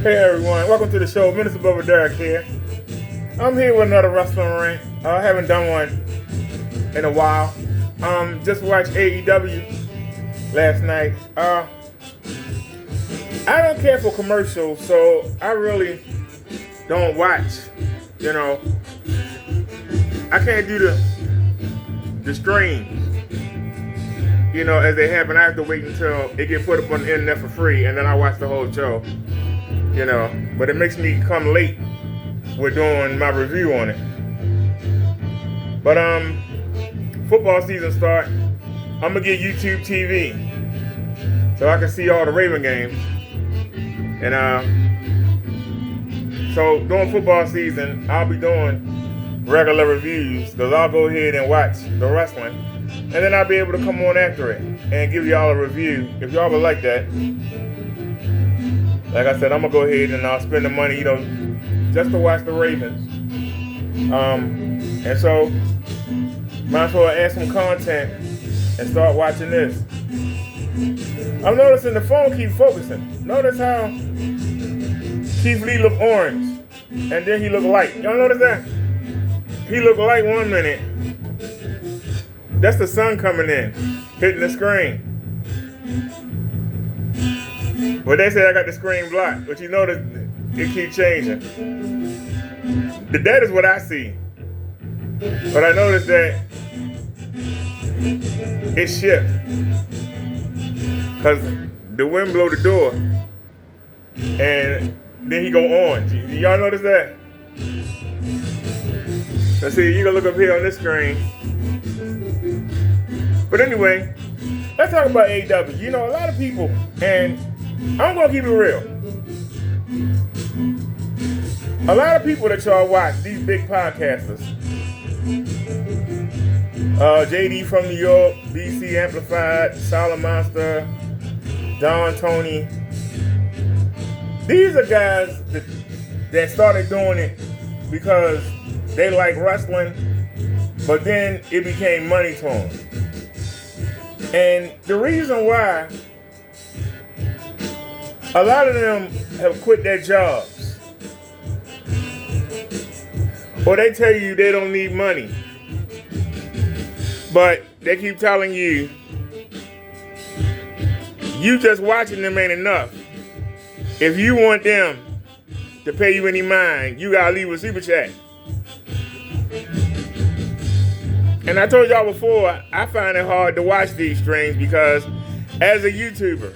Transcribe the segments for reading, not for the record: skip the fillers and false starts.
Hey everyone, welcome to the show. Minister Bubba Derek here. I'm here with another wrestling rant. I haven't done one in a while. Just watched AEW last night. I don't care for commercials, so I really don't watch. You know, I can't do the streams. You know, as they happen, I have to wait until it get put up on the internet for free, and then I watch the whole show. You know, but it makes me come late with doing my review on it. But football season start. I'm gonna get YouTube TV so I can see all the Raven games. And so during football season, I'll be doing regular reviews because I'll go ahead and watch the wrestling, and then I'll be able to come on after it and give y'all a review if y'all would like that. Like I said, I'm gonna go ahead and I'll spend the money, you know, just to watch the Ravens. And so, might as well add some content and start watching this. I'm noticing the phone keeps focusing. Notice how Keith Lee looked orange, and then he looked light. Y'all notice that? He looked light 1 minute. That's the sun coming in, hitting the screen. But they say I got the screen blocked, but you notice it keeps changing. That is what I see. But I noticed that it shifts. Because the wind blow the door. And then he go orange. Y'all notice that? Let's see, you can look up here on this screen. But anyway, let's talk about AEW. You know, a lot of people, and I'm gonna keep it real. A lot of people that y'all watch, these big podcasters, JD from New York, BC Amplified, Solid Monster, Don Tony. These are guys that started doing it because they like wrestling, but then it became money to them. And the reason why a lot of them have quit their jobs, or they tell you they don't need money, but they keep telling you, you just watching them ain't enough. If you want them to pay you any mind, you gotta leave a super chat. And I told y'all before, I find it hard to watch these streams because as a YouTuber,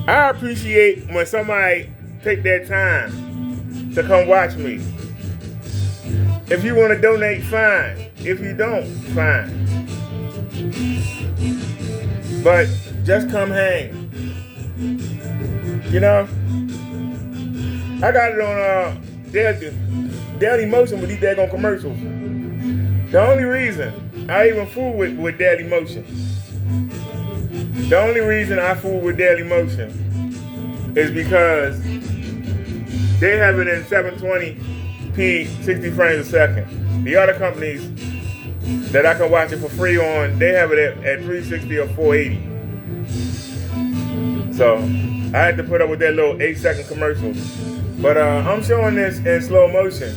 I appreciate when somebody take their time to come watch me. If you want to donate, fine. If you don't, fine. But just come hang. You know, I got it on Daily Motion with these daggone commercials. The only reason I even fool with Daily Motion, the only reason I fool with Daily Motion is because they have it in 720p, 60 frames a second. The other companies that I can watch it for free on, they have it at 360 or 480. So I had to put up with that little 8-second commercial. But I'm showing this in slow motion.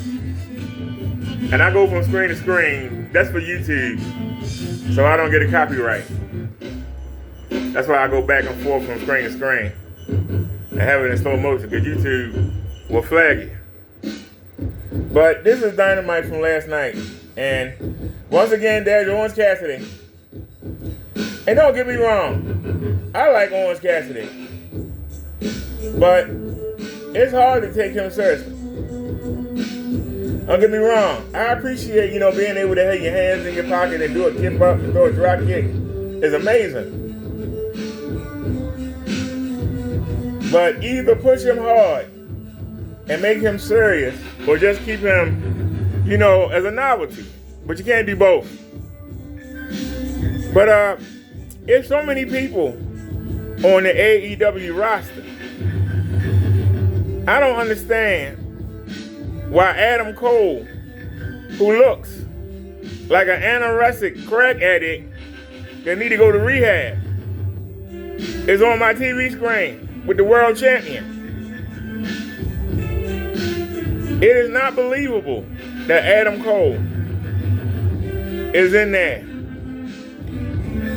And I go from screen to screen. That's for YouTube, so I don't get a copyright. That's why I go back and forth from screen to screen and have it in slow motion, because YouTube will flag you. But this is Dynamite from last night. And once again, there's Orange Cassidy. And don't get me wrong, I like Orange Cassidy. But it's hard to take him seriously. Don't get me wrong. I appreciate, you know, being able to have your hands in your pocket and do a kick up and throw a drop kick. It's amazing. But either push him hard and make him serious, or just keep him, you know, as a novelty. But you can't do both. But it's so many people on the AEW roster. I don't understand why Adam Cole, who looks like an anorexic crack addict that need to go to rehab, is on my TV screen with the world champion. It is not believable that Adam Cole is in there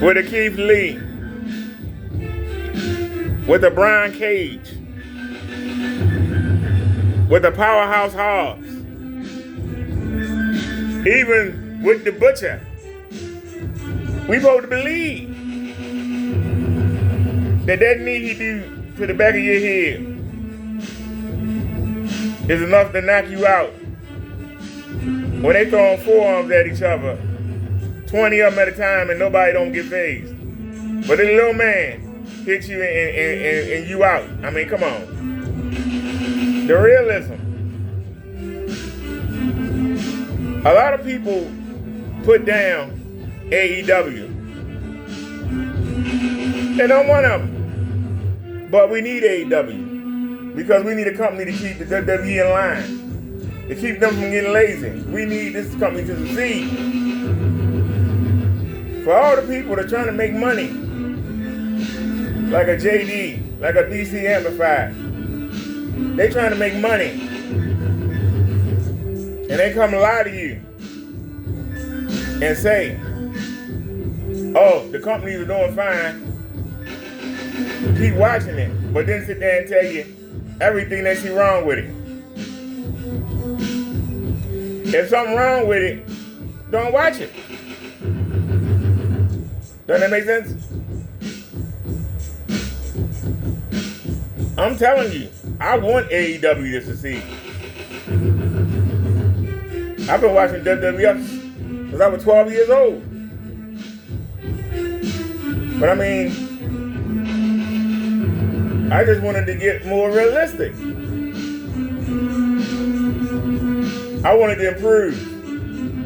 with a Keith Lee, with a Brian Cage, with a Powerhouse Hobbs, even with the Butcher. We supposed to believe that knee he do to the back of your head is enough to knock you out. When they throwing forearms at each other, 20 of them at a time, and nobody don't get phased. But this little man hits you and you out. I mean, come on. The realism. A lot of people put down AEW. They don't want them. But we need AEW. Because we need a company to keep the WWE in line. To keep them from getting lazy. We need this company to succeed. For all the people that are trying to make money, like a JD, like a DC Amplified, they trying to make money. And they come lie to you and say, oh, the companies are doing fine. Keep watching it, but then sit there and tell you everything they see wrong with it. If something wrong with it, don't watch it. Doesn't that make sense? I'm telling you, I want AEW to succeed. I've been watching WWF since I was 12 years old. But I mean, I just wanted to get more realistic. I wanted to improve.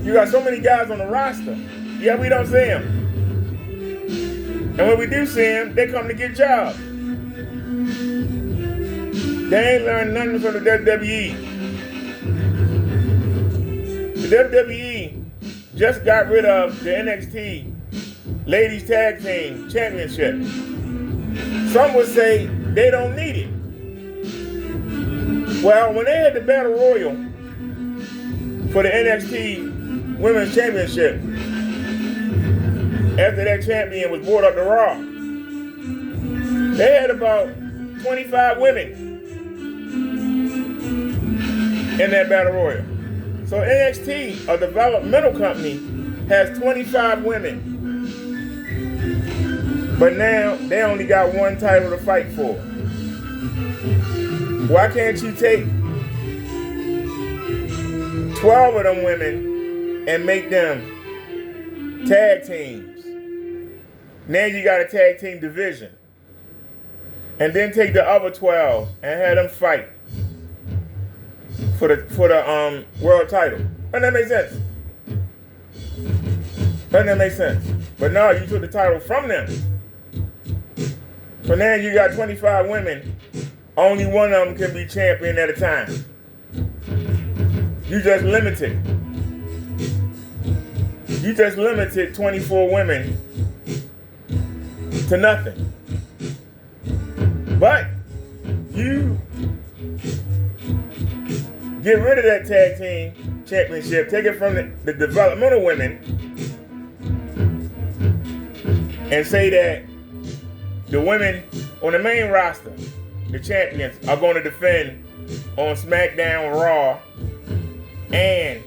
You got so many guys on the roster. Yeah, we don't see them. And when we do see them, they come to get jobs. They ain't learned nothing from the WWE. The WWE just got rid of the NXT Ladies Tag Team Championship. Some would say they don't need it. Well, when they had the Battle Royal for the NXT Women's Championship, after that champion was brought up to Raw, they had about 25 women in that Battle Royal. So NXT, a developmental company, has 25 women. But now, they only got one title to fight for. Why can't you take 12 of them women and make them tag teams? Now you got a tag team division. And then take the other 12 and have them fight for the world title. Doesn't that make sense? Doesn't that make sense? But no, you took the title from them. So now you got 25 women. Only one of them can be champion at a time. You just limited. You just limited 24 women to nothing. But you get rid of that tag team championship, take it from the developmental women, and say that the women on the main roster, the champions, are going to defend on SmackDown, Raw, and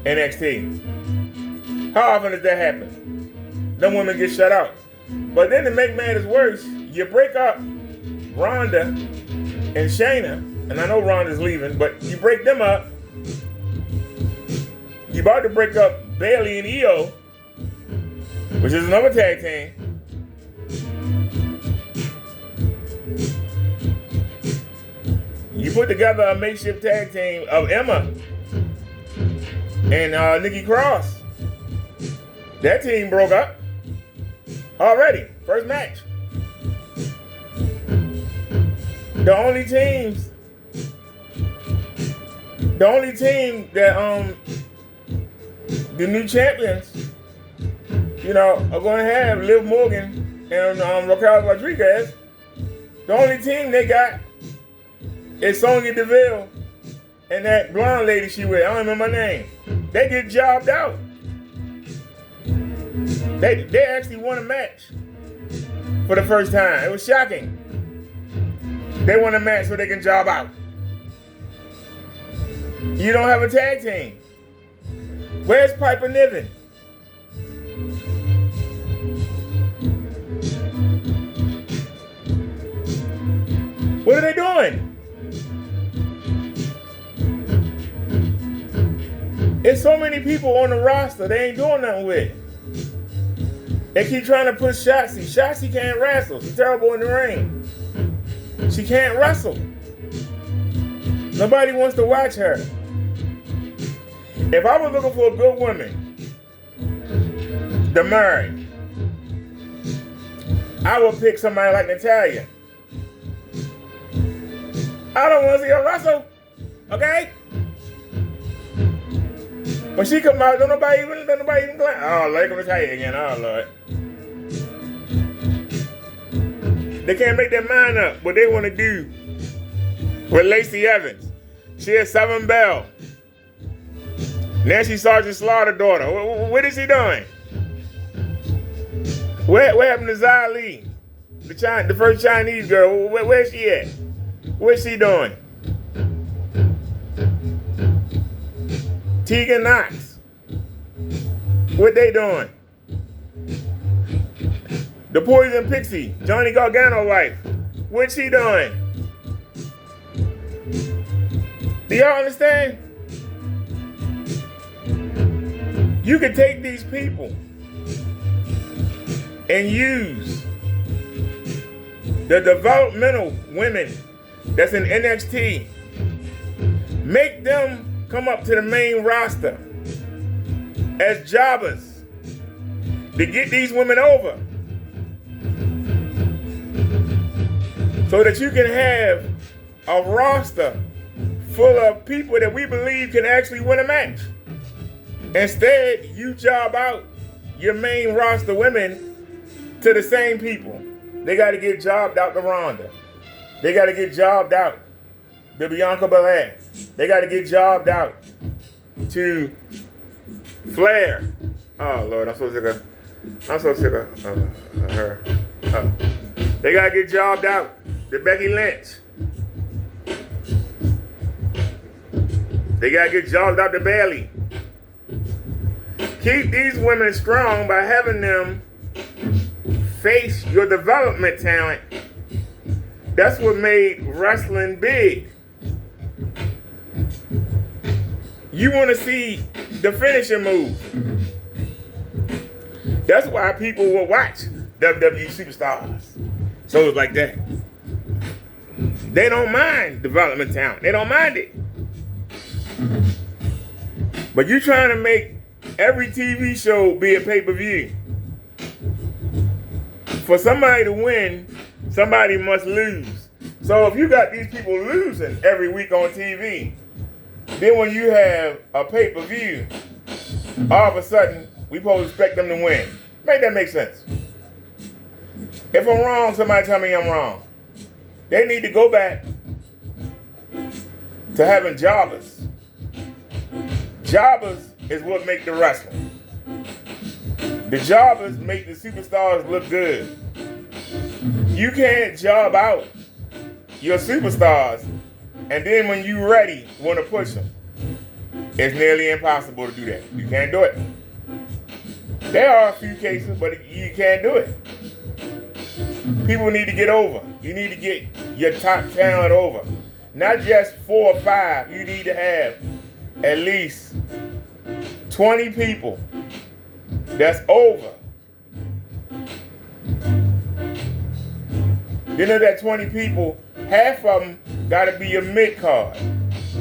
NXT. How often does that happen? Them women get shut out. But then to make matters worse, you break up Ronda and Shayna, and I know Ronda's leaving, but you break them up. You about to break up Bayley and Io, which is another tag team. You put together a makeshift tag team of Emma and Nikki Cross. That team broke up already. First match. The only team that the new champions, are going to have Liv Morgan and Raquel Rodriguez. The only team they got is Sonya Deville and that blonde lady she with, I don't remember her name, they get jobbed out. They actually won a match for the first time. It was shocking. They won a match so they can job out. You don't have a tag team. Where's Piper Niven? What are they doing? There's so many people on the roster they ain't doing nothing with. They keep trying to push Shotzi. Shotzi can't wrestle. She's terrible in the ring. She can't wrestle. Nobody wants to watch her. If I was looking for a good woman to marry, I would pick somebody like Natalya. I don't want to see her wrestle, okay? When she come out, don't nobody even glance. Oh, Lord, Natalya again. Oh, Lord. They can't make their mind up what they want to do with Lacey Evans. She is Southern Belle. Nancy Sergeant Slaughter's daughter. What is she doing? Where happened to Xia Li? The first Chinese girl. Where's she at? What's she doing? Tegan Knox. What they doing? The Poison Pixie, Johnny Gargano wife. What's she doing? Do y'all understand? You can take these people and use the developmental women that's in NXT, make them come up to the main roster as jobbers to get these women over so that you can have a roster full of people that we believe can actually win a match. Instead, you job out your main roster women to the same people. They got to get jobbed out to Ronda. They got to get jobbed out to Bianca Belair. They got to get jobbed out to Flair. Oh, Lord, I'm so sick of her. Oh. They got to get jobbed out to Becky Lynch. They got to get jobbed out to Bayley. Keep these women strong by having them face your development talent. That's what made wrestling big. You want to see the finishing move. That's why people will watch WWE superstars. So it's like that. They don't mind development talent. They don't mind it. But you're trying to make every TV show be a pay-per-view. For somebody to win, somebody must lose. So if you got these people losing every week on TV, then when you have a pay-per-view, all of a sudden, we supposed to expect them to win. Make that make sense. If I'm wrong, somebody tell me I'm wrong. They need to go back to having jobbers. Jobbers is what make the wrestling. The jobbers make the superstars look good. You can't job out your superstars and then when you're ready, want to push them. It's nearly impossible to do that. You can't do it. There are a few cases, but you can't do it. People need to get over. You need to get your top talent over. Not just 4 or 5. You need to have at least 20 people that's over. Then of that 20 people, half of them got to be your mid-card.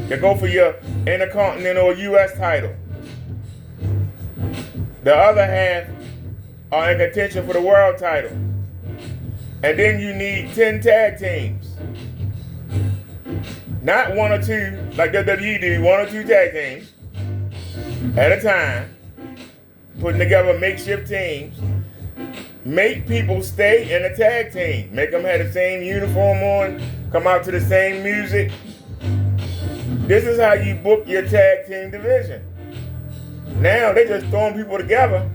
They go for your Intercontinental or U.S. title. The other half are in contention for the world title. And then you need 10 tag teams. Not 1 or 2, like WWE do, 1 or 2 tag teams at a time. Putting together makeshift teams. Make people stay in a tag team. Make them have the same uniform on, come out to the same music. This is how you book your tag team division. Now they just throwing people together.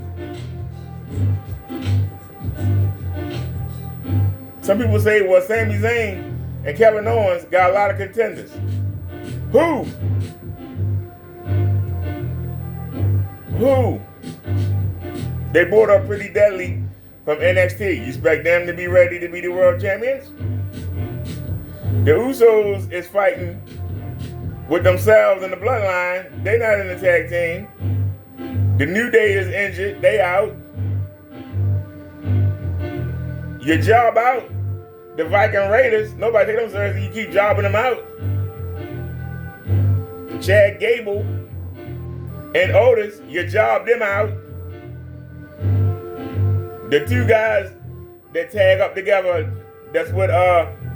Some people say, well, Sami Zayn and Kevin Owens got a lot of contenders. Who? They brought up Pretty Deadly from NXT. You expect them to be ready to be the world champions? The Usos is fighting with themselves in the bloodline. They're not in the tag team. The New Day is injured. They out. Your job out. The Viking Raiders, nobody take them seriously. You keep jobbing them out. Chad Gable and Otis, you job them out. The two guys that tag up together, that's with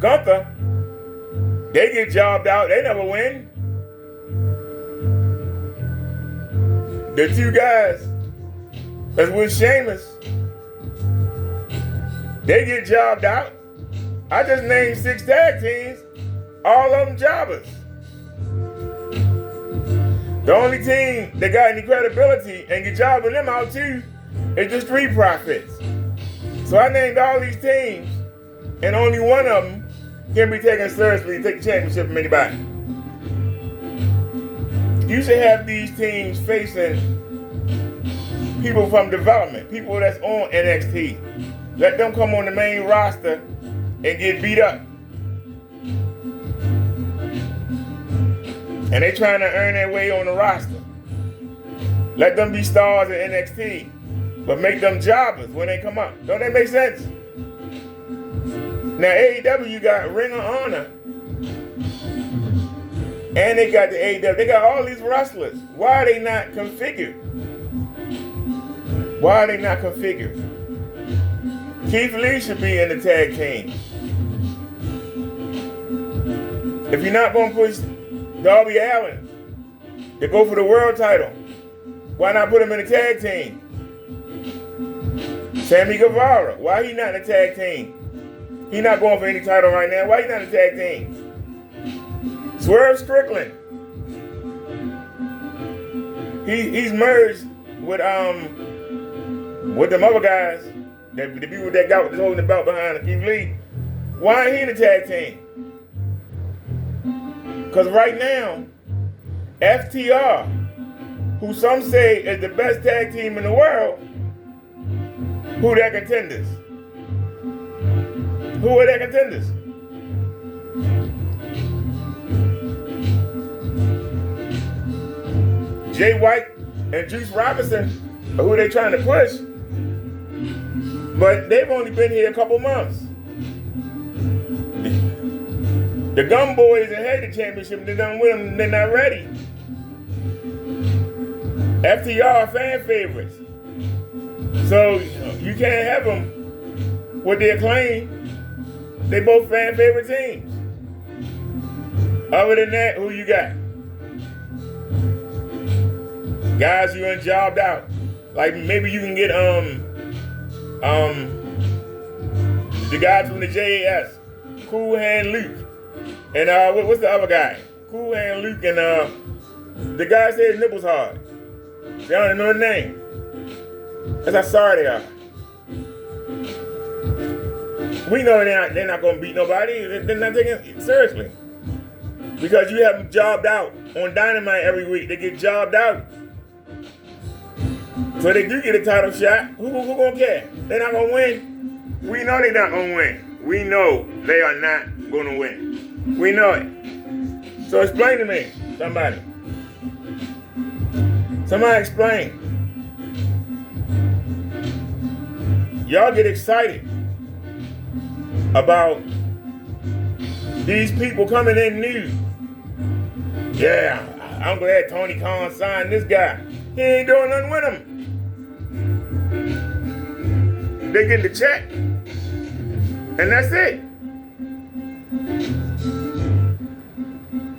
Gunther, they get jobbed out. They never win. The two guys that's with Sheamus, they get jobbed out. I just named 6 tag teams, all of them jobbers. The only team that got any credibility and get jobbing them out too is the Street Profits. So I named all these teams, and only one of them can be taken seriously to take the championship from anybody. You should have these teams facing people from development, people that's on NXT. Let them come on the main roster and get beat up. And they trying to earn their way on the roster. Let them be stars in NXT, but make them jobbers when they come up. Don't that make sense? Now AEW got Ring of Honor, and they got the AEW. They got all these wrestlers. Why are they not configured? Why are they not configured? Keith Lee should be in the tag team. If you're not going to push Darby Allin to go for the world title, why not put him in the tag team? Sammy Guevara, why he not in the tag team? He not going for any title right now. Why he not in the tag team? Swerve Strickland, he's merged with them other guys, the people that got holding the belt behind Keith Lee. Why ain't he in the tag team? Because right now, FTR, who some say is the best tag team in the world, who their contenders? Who are their contenders? Jay White and Juice Robinson are who they trying to push, but they've only been here a couple months. The Gun Boys that had the championship, they done with them, they're not ready. FTR are fan favorites. So you can't have them with the Acclaim. They both fan favorite teams. Other than that, who you got? Guys you ain't jobbed out. Like maybe you can get the guys from the JAS, Cool Hand Luke. And what's the other guy? Cool Hand Luke and the guy said his nipples hard. They don't even know the name. That's how sorry they are. We know they're not going to beat nobody. They're not taking it seriously. Because you have them jobbed out on Dynamite every week. They get jobbed out. So they do get a title shot. Who going to care? They're not going to win. We know they're not going to win. We know they are not going to win. We know it. So explain to me, somebody. Somebody explain. Y'all get excited about these people coming in new. Yeah, I'm glad Tony Khan signed this guy. He ain't doing nothing with him. They get the check, and that's it.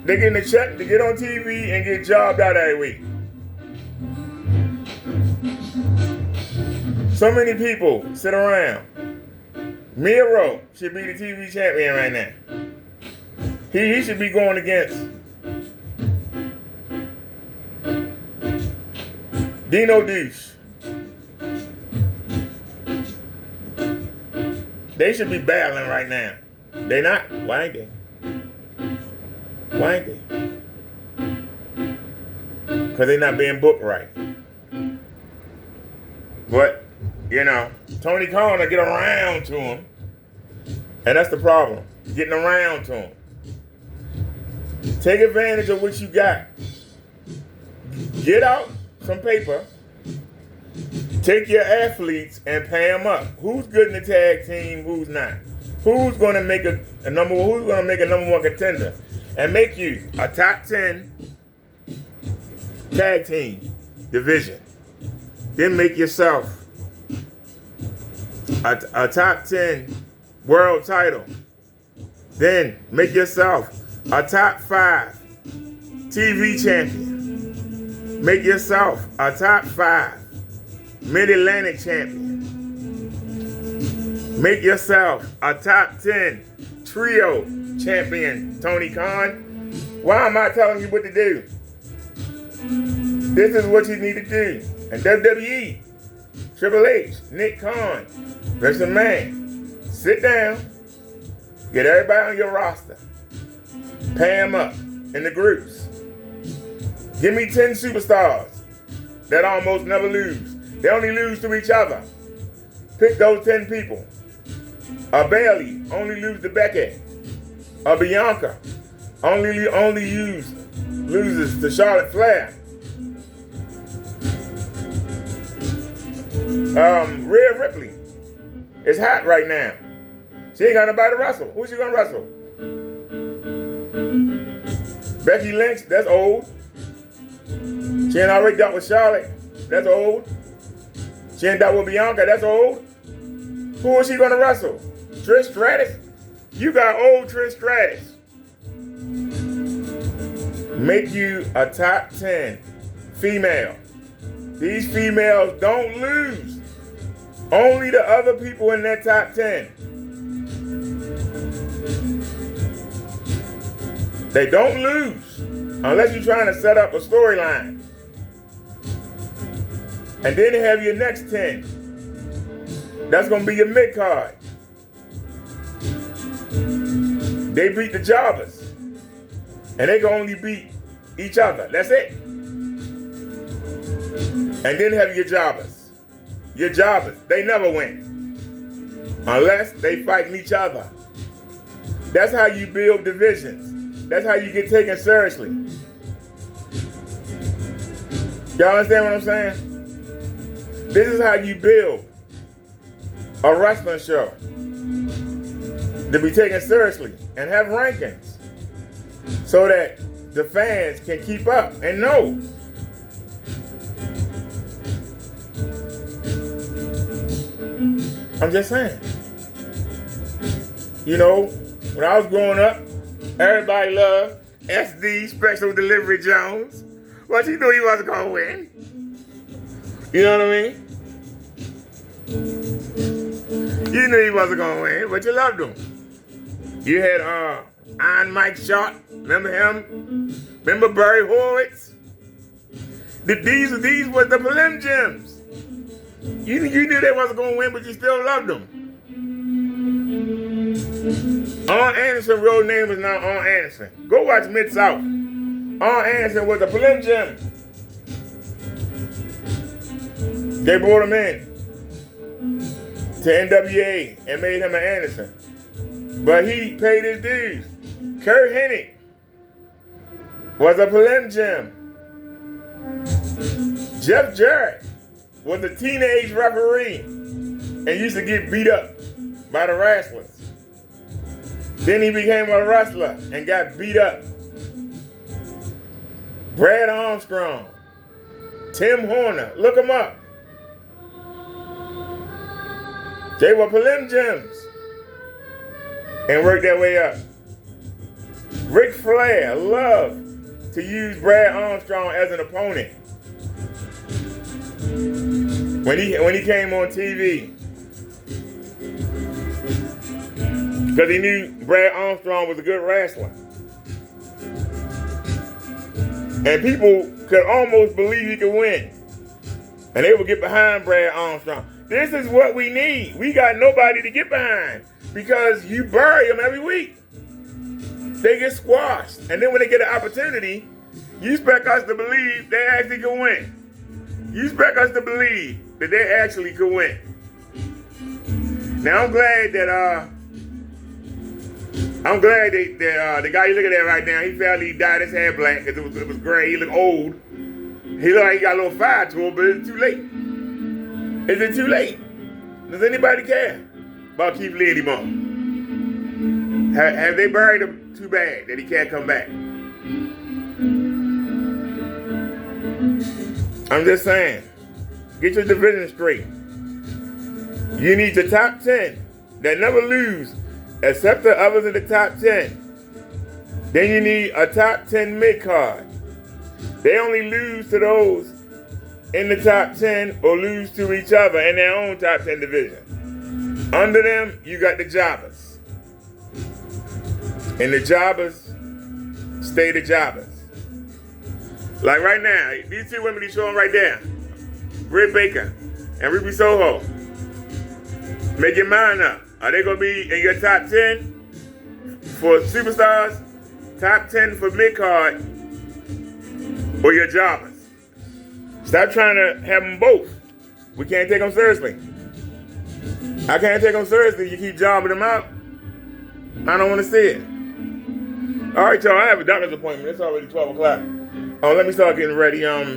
They getting the check to get on TV and get jobbed out every week. So many people sit around. Miro should be the TV champion right now. He should be going against Dino Deuce. They should be battling right now. They not. Why ain't they? Why ain't they? Because they not being booked right. But, you know, Tony Khan will get around to him. And that's the problem. Getting around to him. Take advantage of what you got. Get out some paper. Take your athletes and pay them up. Who's good in the tag team? Who's not? Who's going to make a number? Who's going to make a number one contender and make you a top 10 tag team division? Then make yourself a top 10 world title. Then make yourself a top 5 TV champion. Make yourself a top 5 Mid-Atlantic champion. Make yourself a top 10 trio champion, Tony Khan. Why am I telling you what to do? This is what you need to do. And WWE, Triple H, Nick Khan, Vince McMahon, sit down, get everybody on your roster, pay them up in the groups. Give me 10 superstars that almost never lose. They only lose to each other. Pick those 10 people. A Bailey only lose to Becky. A Bianca only loses to Charlotte Flair. Rhea Ripley is hot right now. She ain't got nobody to wrestle. Who's she gonna wrestle? Becky Lynch, that's old. She ain't already dealt with Charlotte. That's old. She ain't dealt with Bianca. That's old. Who is she going to wrestle? Trish Stratus? You got old Trish Stratus. Make you a top 10 female. These females don't lose. Only the other people in that top 10. They don't lose unless you're trying to set up a storyline. And then you have your next 10. That's going to be your mid-card. They beat the jobbers. And they can only beat each other. That's it. And then have your jobbers. Your jobbers, they never win. Unless they fighting each other. That's how you build divisions. That's how you get taken seriously. Y'all understand what I'm saying? This is how you build a wrestling show to be taken seriously and have rankings so that the fans can keep up and know. I'm just saying. You know, when I was growing up, everybody loved SD Special Delivery Jones. But you knew he wasn't going to win. You know what I mean? You knew he wasn't going to win, but you loved him. You had Iron Mike Sharp. Remember him? Remember Barry Horowitz? These were the Prelim Gems. You knew they wasn't going to win, but you still loved them. Arn Anderson's real name is not Arn Anderson. Go watch Mid-South. Arn Anderson was a Prelim Gem. They brought him in to NWA and made him an Anderson. But he paid his dues. Kurt Hennig was a Prelim Gem. Jeff Jarrett was a teenage referee and used to get beat up by the wrestlers. Then he became a wrestler and got beat up. Brad Armstrong, Tim Horner, look them up. They were Prelim Gems and worked their way up. Ric Flair loved to use Brad Armstrong as an opponent. When he came on TV, because he knew Brad Armstrong was a good wrestler. And people could almost believe he could win. And they will get behind Brad Armstrong. This is what we need. We got nobody to get behind because you bury them every week. They get squashed. And then when they get an opportunity, you expect us to believe they actually can win. You expect us to believe that they actually could win. Now I'm glad that the guy you looking at right now, he felt he dyed his hair black because it was gray. He looked old. He looked like he got a little fire to him, but it's too late. Is it too late? Does anybody care about Keith Lee anymore? Have they buried him too bad that he can't come back? I'm just saying, get your division straight. You need the top 10 that never lose, except the others in the top 10. Then you need a top 10 mid-card. They only lose to those in the top 10 or lose to each other in their own top 10 division. Under them, you got the jobbers. And the jobbers stay the jobbers. Like right now, these two women he's showing right there, Britt Baker and Ruby Soho. Make your mind up. Are they going to be in your top 10 for superstars, top 10 for mid-card, or your jobbers? Stop trying to have them both. We can't take them seriously. I can't take them seriously. You keep jobbing them out. I don't want to see it. All right, y'all. I have a doctor's appointment. It's already 12 o'clock. Let me start getting ready. I'll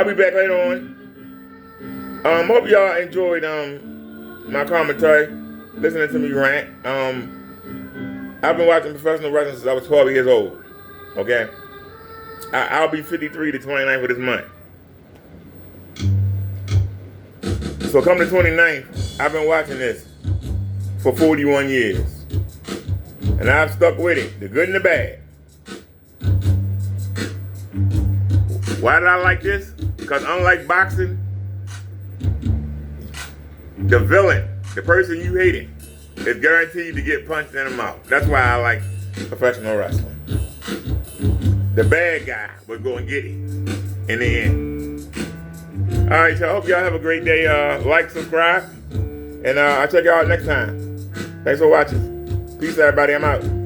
be back later on. Hope y'all enjoyed my commentary, listening to me rant. I've been watching professional wrestling since I was 12 years old. Okay? I'll be 53 to 29 for this month. So come the 29th, I've been watching this for 41 years. And I've stuck with it, the good and the bad. Why did I like this? Because unlike boxing, the villain, the person you hated, is guaranteed to get punched in the mouth. That's why I like professional wrestling. The bad guy was going to get it in the end. All right, y'all. Hope y'all have a great day. Like, subscribe, and I'll check y'all out next time. Thanks for watching. Peace, everybody. I'm out.